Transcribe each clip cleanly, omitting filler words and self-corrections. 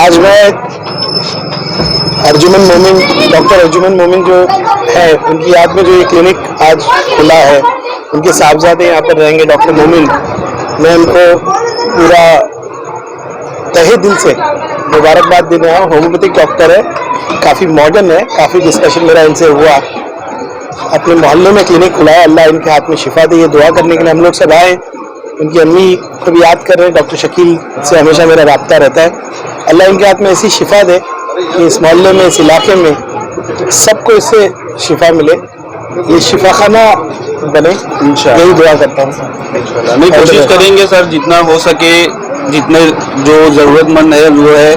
आज मैं अर्जुमन मोमिन, डॉक्टर अर्जुमन मोमिन जो है, उनकी याद में जो ये क्लिनिक आज खुला है, उनके साहबजादे यहाँ पर रहेंगे डॉक्टर मोमिन। मैं उनको पूरा तहे दिल से मुबारकबाद देने आया हूँ। होम्योपैथिक डॉक्टर है, काफ़ी मॉडर्न है, काफ़ी डिस्कशन मेरा इनसे हुआ। अपने मोहल्ले में क्लिनिक खुला है, अल्लाह इनके हाथ में शिफा दे, ये दुआ करने के लिए हम लोग सब आए। उनकी अम्मी को भी याद कर रहे हैं, डॉक्टर शकील से हमेशा मेरा राब्ता रहता है। अल्लाह इनके हाथ में ऐसी शिफा दे कि इस मोहल्ले में, इस इलाके में सबको इससे शिफा मिले, ये शिफा खाना बने, यही दुआ करता हूँ। नहीं, कोशिश करेंगे सर जितना हो सके, जितने जो ज़रूरतमंद है वो है,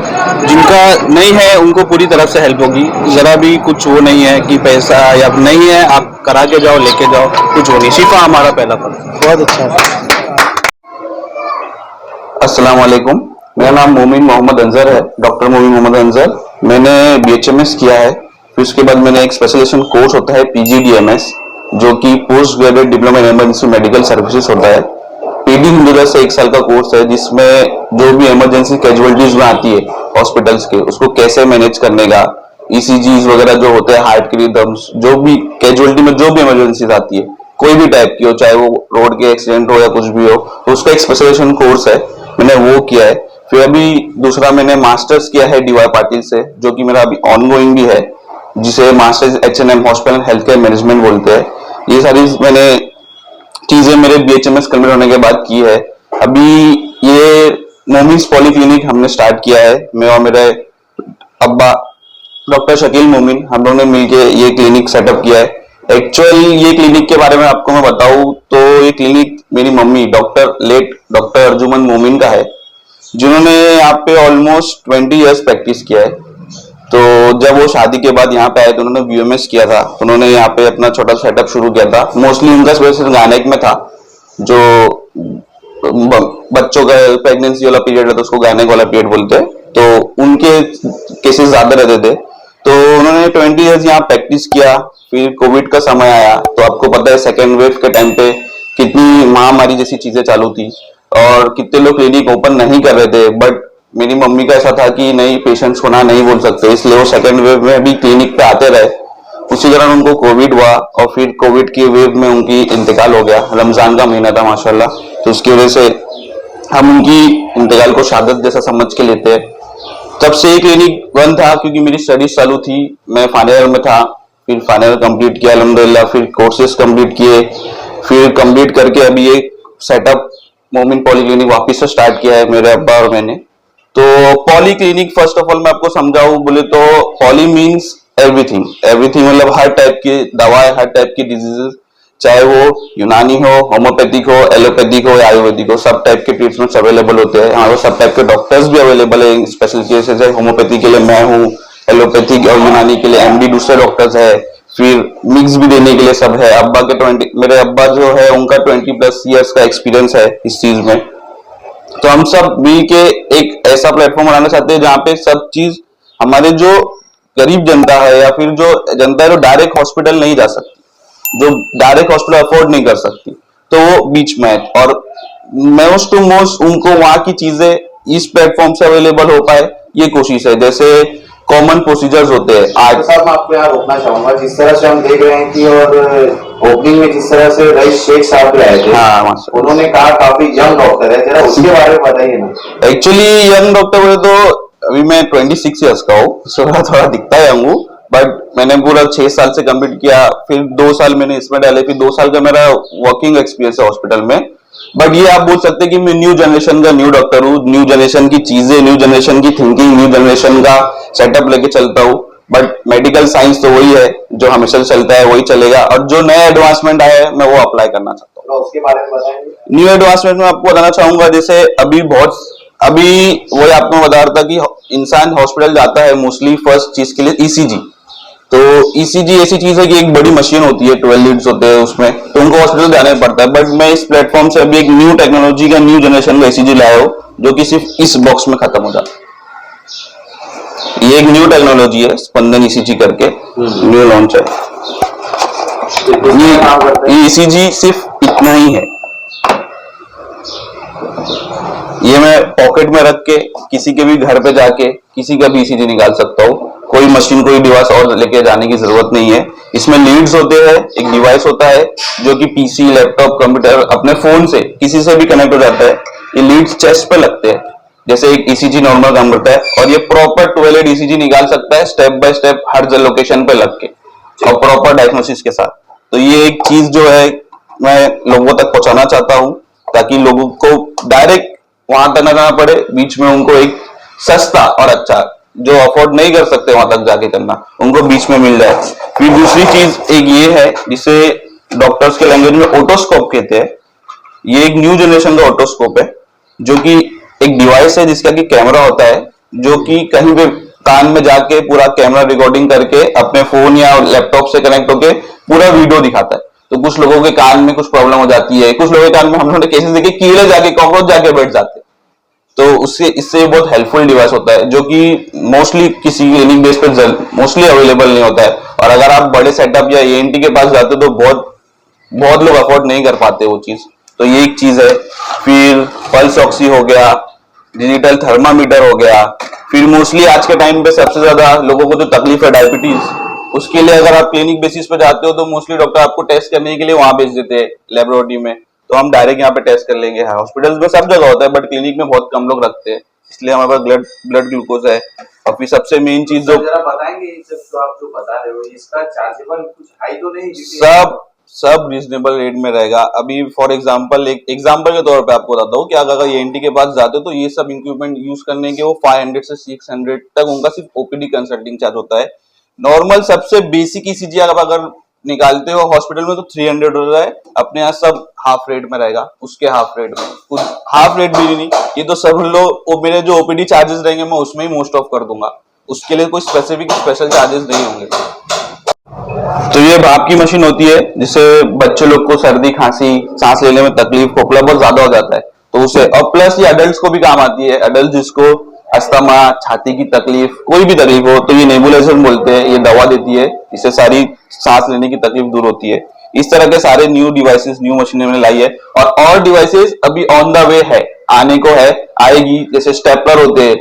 जिनका नहीं है उनको पूरी तरफ से हेल्प होगी। ज़रा भी कुछ वो नहीं है कि पैसा या नहीं है आप करा के जाओ, लेके जाओ, कुछ वो नहीं, शिफा हमारा पहला फर्ज। बहुत अच्छा। अस्सलाम वालेकुम, मेरा नाम मोमिन मोहम्मद अंजर है, डॉक्टर मोमिन मोहम्मद अंजर। मैंने BHMS किया है, फिर उसके बाद मैंने एक स्पेशलाइजेशन कोर्स होता है PGDMS, जो कि post graduate diploma in emergency medical services होता है। PD हिंदुजा से 1 साल का कोर्स है, जिसमें जो भी इमरजेंसी कैजुअलिटीज में आती है हॉस्पिटल्स के, उसको कैसे मैनेज करने का, ECGs वगैरह जो होते हैं, हार्ट के रिदम्स, जो भी कैजुअलिटी में जो भी इमरजेंसीज आती है, कोई भी टाइप की हो, चाहे वो रोड के एक्सीडेंट हो या कुछ भी हो, तो उसका एक स्पेशलाइजेशन कोर्स है, मैंने वो किया है। फिर अभी दूसरा मैंने मास्टर्स किया है DY पाटिल से, जो कि मेरा अभी ऑनगोइंग भी है, जिसे masters HNM hospital health care management बोलते हैं। ये सारी मैंने चीजें मेरे BHMS कंप्लीट होने के बाद की है। अभी ये मोमिन्स पॉली क्लिनिक हमने स्टार्ट किया है, मैं और मेरे अब्बा डॉक्टर शकील मोमिन, हम लोगों ने मिलके ये क्लिनिक सेटअप किया है। एक्चुअल ये क्लिनिक के बारे में आपको मैं बताऊं तो ये क्लिनिक मेरी मम्मी डॉक्टर अर्जुमन मोमिन का है, जिन्होंने यहाँ पे ऑलमोस्ट 20 इयर्स प्रैक्टिस किया है। तो जब वो शादी के बाद यहाँ पे आए तो उन्होंने BMS किया था, तो उन्होंने यहाँ पे अपना छोटा सेटअप शुरू किया था। मोस्टली उनका स्पेशल गानेक में था, जो बच्चों का प्रेगनेंसी वाला पीरियड है तो उसको गानेक वाला पीरियड बोलते हैं, तो उनके केसेस ज्यादा रहते थे। तो उन्होंने 20 इयर्स यहाँ प्रैक्टिस किया। फिर कोविड का समय आया, तो आपको पता है सेकेंड वेव के टाइम पे कितनी महामारी जैसी चीजें चालू थी और कितने लोग क्लिनिक ओपन नहीं कर रहे थे। बट मेरी मम्मी का ऐसा था कि नहीं, पेशेंट्स को ना नहीं बोल सकते, इसलिए वो सेकेंड वेव में भी क्लिनिक पे आते रहे। उसी दौरान उनको कोविड हुआ और फिर कोविड की वेव में उनकी इंतकाल हो गया। रमजान का महीना था माशाल्लाह, तो उसकी वजह से हम उनकी इंतकाल को शहादत जैसा समझ के लेते हैं। तब से क्लिनिक बंद था क्योंकि मेरी स्टडीज चालू थी, मैं फाइनल ईयर में था। फिर फाइनल कंप्लीट किया अल्हम्दुलिल्लाह, फिर कोर्सेज कंप्लीट किए, फिर कंप्लीट करके अभी एक सेटअप मोमिन पॉली क्लिनिक वापस से स्टार्ट किया है मेरे अब्बा और मैंने। तो poly clinic first of all मैं आपको समझाऊं बोले तो पॉली मीन्स एवरीथिंग। एवरीथिंग मतलब हर टाइप की दवाएं, हर टाइप की डिजीजेस, चाहे वो यूनानी हो, होम्योपैथिक हो, एलोपैथिक हो या आयुर्वेदिक हो, सब टाइप के ट्रीटमेंट्स अवेलेबल होते हैं। हमारे सब टाइप के डॉक्टर्स भी अवेलेबल है। स्पेशल केसेस है, होम्योपैथी के लिए मैं हूँ, एलोपैथिक और यूनानी के लिए MD दूसरे डॉक्टर्स है, फिर मिक्स भी देने के लिए सब है। अब्बा के मेरे अब्बा जो है उनका 20+ ईयर्स का एक्सपीरियंस है इस चीज में। तो हम सब मिल के एक ऐसा प्लेटफॉर्म बनाना चाहते हैं जहाँ पे सब चीज हमारे जो गरीब जनता है या फिर जो जनता है जो डायरेक्ट हॉस्पिटल नहीं जा सकती, जो डायरेक्ट हॉस्पिटल अफोर्ड नहीं कर सकती, तो वो बीच में है। और मोस्ट टू मोस्ट उनको वहां की चीजें इस प्लेटफॉर्म से अवेलेबल हो पाए, ये कोशिश है। जैसे कॉमन प्रोसीजर्स होते हैं। आज साहब मैं आपको यहाँ रोकना चाहूंगा, जिस तरह से हम देख रहे हैं कि और ओपनिंग में जिस तरह से रईस शेख साहब भी आए थे, हाँ, उन्होंने कहा काफी यंग डॉक्टर है, जरा उसके बारे में बताइए ना। एक्चुअली यंग डॉक्टर बोले तो अभी मैं 26 इयर्स का हूँ, थोड़ा दिखता है यंग हूँ, बट मैंने पूरा 6 साल से कंप्लीट किया, फिर 2 साल मैंने इसमें डाले, फिर 2 साल का मेरा वर्किंग एक्सपीरियंस है हॉस्पिटल में। बट ये आप बोल सकते हैं कि मैं न्यू जनरेशन का न्यू डॉक्टर हूँ, न्यू जनरेशन की चीजें, न्यू जनरेशन की थिंकिंग, न्यू जनरेशन का सेटअप लेके चलता हूँ। बट मेडिकल साइंस तो वही है जो हमेशा चलता है, वही चलेगा, और जो नया एडवांसमेंट आया है मैं वो अप्लाई करना चाहता हूँ। उसके बारे में बताएंगे। न्यू एडवांसमेंट में आपको बताना चाहूंगा, जैसे अभी वही आपको बता रहा था कि इंसान हॉस्पिटल जाता है मोस्टली फर्स्ट चीज के लिए ECG। तो ECG ऐसी चीज है कि एक बड़ी मशीन होती है, 12 लीड्स होते हैं उसमें, तो उनको हॉस्पिटल जाना पड़ता है। बट मैं इस प्लेटफॉर्म से अभी एक न्यू टेक्नोलॉजी का, न्यू जनरेशन का ECG लाया हूं, जो कि सिर्फ इस बॉक्स में खत्म हो जाता है। ये एक न्यू टेक्नोलॉजी है, स्पंदन ECG करके न्यू लॉन्च है। ये ECG सिर्फ इतना ही है। ये मैं पॉकेट में रख के किसी के भी घर पे जाके किसी का भी ईसीजी निकाल सकता हूँ। कोई मशीन कोई डिवाइस और लेके जाने की जरूरत नहीं है। इसमें लीड्स होते हैं, एक डिवाइस होता है जो कि पीसी, लैपटॉप, कंप्यूटर, अपने फोन से किसी से भी कनेक्ट हो जाता है। ये लीड्स चेस्ट पे लगते हैं जैसे एक ईसीजी नॉर्मल काम करता है, और ये प्रॉपर 12 ईसीजी निकाल सकता है step by step her location पे लग के और प्रॉपर डायग्नोसिस के साथ। तो ये एक चीज जो है मैं लोगों तक पहुंचाना चाहता हूँ ताकि लोगों को डायरेक्ट वहां तक न जाना पड़े, बीच में उनको एक सस्ता और अच्छा जो अफोर्ड नहीं कर सकते वहां तक जाके करना, उनको बीच में मिल जाए। फिर दूसरी चीज एक ये है जिसे डॉक्टर्स के लैंग्वेज में ओटोस्कोप कहते हैं। ये एक न्यू जनरेशन का ओटोस्कोप है जो कि एक डिवाइस है जिसका कि कैमरा होता है, जो कि कहीं पे कान में जाके पूरा कैमरा रिकॉर्डिंग करके अपने फोन या लैपटॉप से कनेक्ट होके पूरा वीडियो दिखाता है। तो कुछ लोगों के कान में कुछ प्रॉब्लम हो जाती है, कुछ लोगों के कान में हम लोगों ने केसेस देखे कीड़े जाके, कॉकरोच जाके बैठ जाते हैं। तो उससे इससे बहुत हेल्पफुल डिवाइस होता है जो कि मोस्टली किसी क्लिनिक बेस पे मोस्टली अवेलेबल नहीं होता है, और अगर आप बड़े सेटअप या एएनटी के पास जाते हो तो बहुत लोग अफोर्ड नहीं कर पाते वो चीज। तो ये एक चीज है। फिर पल्स ऑक्सी हो गया, डिजिटल थर्मामीटर हो गया। फिर मोस्टली आज के टाइम पे सबसे ज्यादा लोगों को जो तकलीफ है डायबिटीज, उसके लिए अगर आप क्लिनिक बेसिस पे जाते हो तो मोस्टली डॉक्टर आपको टेस्ट करने के लिए वहां भेज देते हैं लेबोरेटरी में, तो हम डायरेक्ट यहाँ पे टेस्ट कर लेंगे। हाँ, हॉस्पिटल्स में सब जगह होता है बट क्लिनिक में बहुत कम लोग रखते हैं, इसलिए हमारे पास ब्लड ग्लूकोज है। और फिर सबसे मेन चीज जो जरा बताएंगे ये सब जो आप जो बता रहे हो, इसका चार्जेबल कुछ हाई तो नहीं? सब रिजनेबल रेट में रहेगा। अभी फॉर एग्जांपल एक एग्जांपल के तौर पे आपको बताता हूँ कि अगर एएनटी के पास जाते हो तो ये सब इक्विपमेंट यूज करने के वो 500 से 600 तक उनका सिर्फ ओपीडी कंसल्टिंग चार्ज होता है। नॉर्मल सबसे बेसिक ईसीजी अगर निकालते हो हॉस्पिटल में तो 300 होता है। अपने यहाँ सब हाफ रेट में रहेगा, उसके हाफ रेट में, कुछ हाफ रेट भी नहीं, ये तो सब लोग मेरे जो ओपीडी चार्जेस रहेंगे मैं उसमें ही मोस्ट ऑफ कर दूंगा, उसके लिए कोई स्पेसिफिक स्पेशल चार्जेस नहीं होंगे। तो ये भाप की मशीन होती है जिससे बच्चे लोग को सर्दी, खांसी, सांस लेने में तकलीफ, खोखला बहुत ज्यादा हो जाता है तो उसे, और प्लस ये अडल्ट को भी काम आती है। अडल्ट जिसको अस्थमा, छाती की तकलीफ, कोई भी तकलीफ हो तो ये नेबुलाइजर बोलते हैं, ये दवा देती है, इससे सारी सांस लेने की तकलीफ दूर होती है। इस तरह के सारे न्यू डिवाइसेस, न्यू मशीनें मैंने लाई है, और डिवाइसेस अभी ऑन द वे है, आने को है, आएगी। जैसे स्टेपलर होते हैं,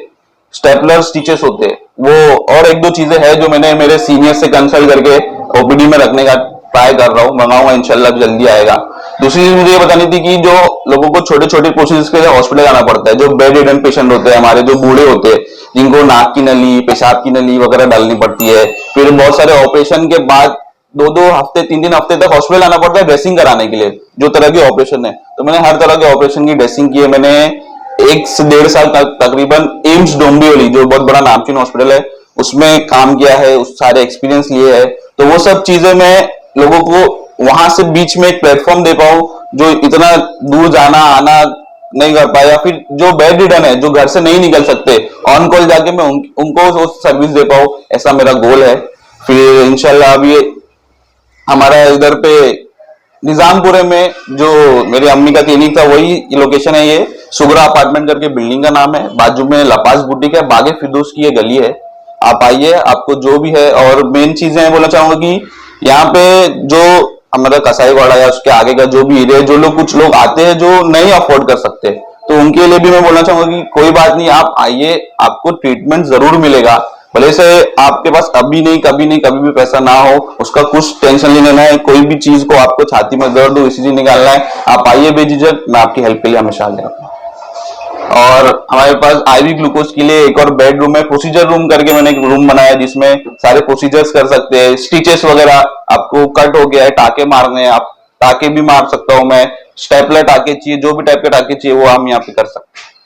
स्टेपलर स्टिचेस होते हैं, वो और एक दो चीजें हैं जो मैंने मेरे सीनियर से कंसल्ट करके ओपीडी में रखने का ट्राई कर रहा हूँ, मंगाऊंगा, इंशाल्लाह जल्दी आएगा। दूसरी चीज मुझे ये बतानी थी कि जो लोगों को छोटे छोटे प्रोसीजर्स के लिए हॉस्पिटल जाना पड़ता है, जो बेड रिडन पेशेंट होते हैं, हमारे जो बूढ़े होते हैं जिनको नाक की नली, पेशाब की नली वगैरह डालनी पड़ती है, फिर बहुत सारे ऑपरेशन के बाद 2-2 हफ्ते, 3-3 हफ्ते तक हॉस्पिटल आना पड़ता है ड्रेसिंग कराने के लिए, जो तरह की ऑपरेशन है। तो मैंने हर तरह के ऑपरेशन की ड्रेसिंग की है। मैंने 1 से 1.5 साल तक तकरीबन एम्स डोंबिवली, जो बहुत बड़ा नामचीन हॉस्पिटल है, उसमें काम किया है, उस सारे एक्सपीरियंस लिए है। तो वो सब चीजें मैं लोगों को वहां से बीच में एक प्लेटफॉर्म दे पाऊं जो इतना दूर जाना आना नहीं कर पाया, फिर जो बेड रिडन है, जो घर से नहीं निकल सकते, ऑन कॉल जाके मैं उनको वो सर्विस दे पाऊं, ऐसा मेरा गोल है। फिर इंशाल्लाह अभी हमारा इधर पे निजामपुरे में जो मेरी अम्मी का क्लिनिक था वही लोकेशन है, ये सुगरा अपार्टमेंट करके बिल्डिंग का नाम है, बाजू में लपास बुटीक है, बागे फिरदौस की ये गली है। आप आइए, आपको जो भी है। और मेन चीजें बोलना चाहूंगा कि यहाँ पे जो हमारा कसाईवाड़ा या उसके आगे का जो भी एरिया, जो लोग कुछ लोग आते हैं जो नहीं अफोर्ड कर सकते, तो उनके लिए भी मैं बोलना चाहूंगा कि कोई बात नहीं, आप आइए, आपको ट्रीटमेंट जरूर मिलेगा। भले से आपके पास अभी नहीं, कभी नहीं, कभी भी पैसा ना हो, उसका कुछ टेंशन नहीं लेना है। कोई भी चीज को आपको छाती में दर्द हो, ईसीजी निकालना है, आप आइए बेझिझक, मैं आपकी हेल्प के लिए हमेशा हाजिर हूं। और हमारे पास आईवी ग्लूकोज के लिए एक और बेडरूम है, प्रोसीजर रूम करके मैंने एक रूम बनाया जिसमें सारे प्रोसीजर्स कर सकते हैं। स्टिचेस वगैरह, आपको कट हो गया है, टाके मारने हैं, आप टाके भी मार सकता हूं मैं, स्टेपलर टाके चाहिए, जो भी टाइप के टाके चाहिए वो हम यहाँ पे कर सकते हैं।